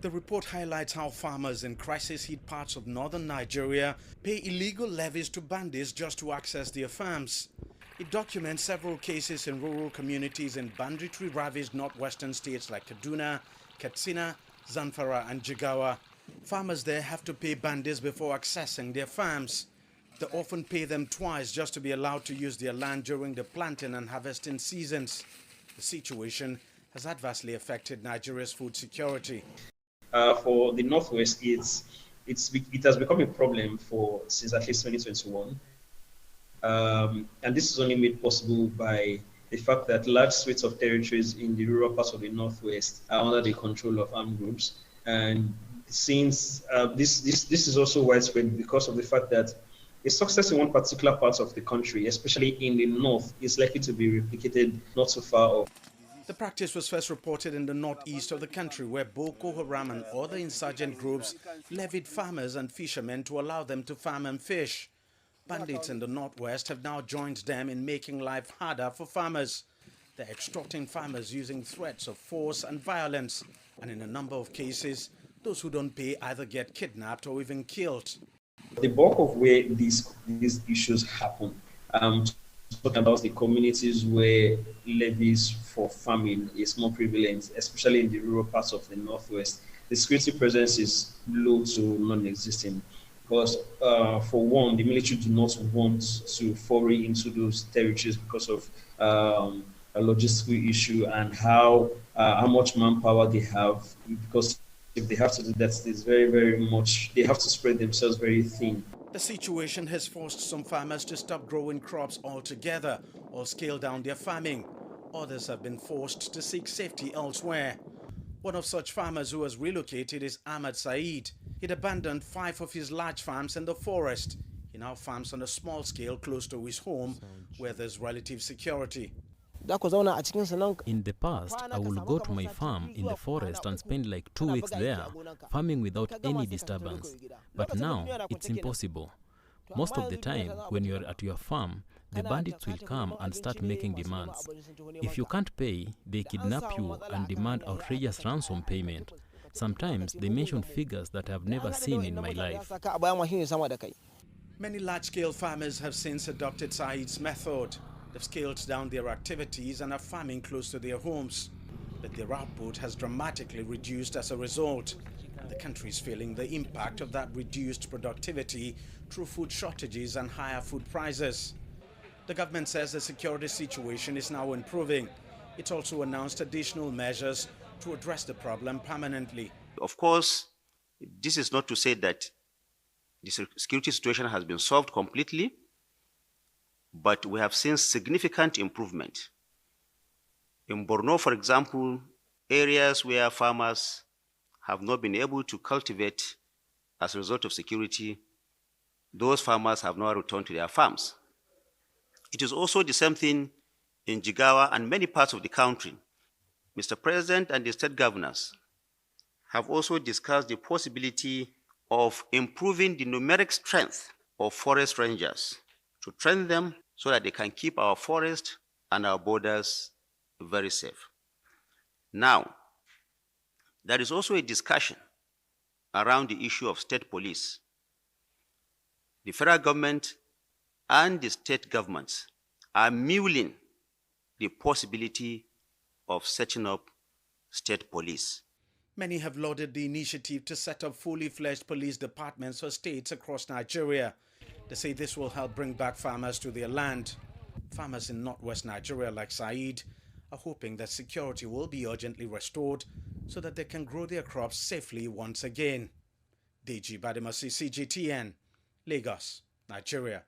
The report highlights how farmers in crisis-hit parts of northern Nigeria pay illegal levies to bandits just to access their farms. It documents several cases in rural communities in banditry-ravaged northwestern states like Kaduna, Katsina, Zamfara and Jigawa. Farmers there have to pay bandits before accessing their farms. They often pay them twice just to be allowed to use their land during the planting and harvesting seasons. The situation has adversely affected Nigeria's food security. For the Northwest, it has become a problem since at least 2021. And this is only made possible by the fact that large swathes of territories in the rural parts of the Northwest are under the control of armed groups. And since this is also widespread because of the fact that a success in one particular part of the country, especially in the north, is likely to be replicated not so far off. The practice was first reported in the northeast of the country, where Boko Haram and other insurgent groups levied farmers and fishermen to allow them to farm and fish. Bandits in the northwest have now joined them in making life harder for farmers. They're extorting farmers using threats of force and violence, and in a number of cases, those who don't pay either get kidnapped or even killed. The bulk of where these issues happen, talking about the communities where levies for farming is more prevalent, especially in the rural parts of the Northwest, the security presence is low to non-existent. Because, for one, the military do not want to foray into those territories because of a logistical issue and how much manpower they have. Because if they have to do that, it's very, very much, they have to spread themselves very thin. The situation has forced some farmers to stop growing crops altogether or scale down their farming. Others have been forced to seek safety elsewhere. One of such farmers who has relocated is Ahmad Saeed. He'd abandoned 5 of his large farms in the forest. He now farms on a small scale close to his home, where there's relative security. In the past, I would go to my farm in the forest and spend like 2 weeks there, farming without any disturbance. But now, it's impossible. Most of the time, when you're at your farm, the bandits will come and start making demands. If you can't pay, they kidnap you and demand outrageous ransom payment. Sometimes they mention figures that I've never seen in my life. Many large-scale farmers have since adopted Saeed's method. They've scaled down their activities and are farming close to their homes. But their output has dramatically reduced as a result. The country is feeling the impact of that reduced productivity through food shortages and higher food prices. The government says the security situation is now improving. It's also announced additional measures to address the problem permanently. Of course, this is not to say that the security situation has been solved completely, but we have seen significant improvement. In Borno, for example, areas where farmers have not been able to cultivate as a result of security, those farmers have now returned to their farms. It is also the same thing in Jigawa and many parts of the country. Mr. President and the state governors have also discussed the possibility of improving the numeric strength of forest rangers to train them so that they can keep our forest and our borders very safe. Now, there is also a discussion around the issue of state police. The federal government and the state governments are mulling the possibility of setting up state police. Many have lauded the initiative to set up fully fledged police departments for states across Nigeria. They say this will help bring back farmers to their land. Farmers in northwest Nigeria like Saeed are hoping that security will be urgently restored so that they can grow their crops safely once again. Deji, Bademosi, CGTN, Lagos, Nigeria.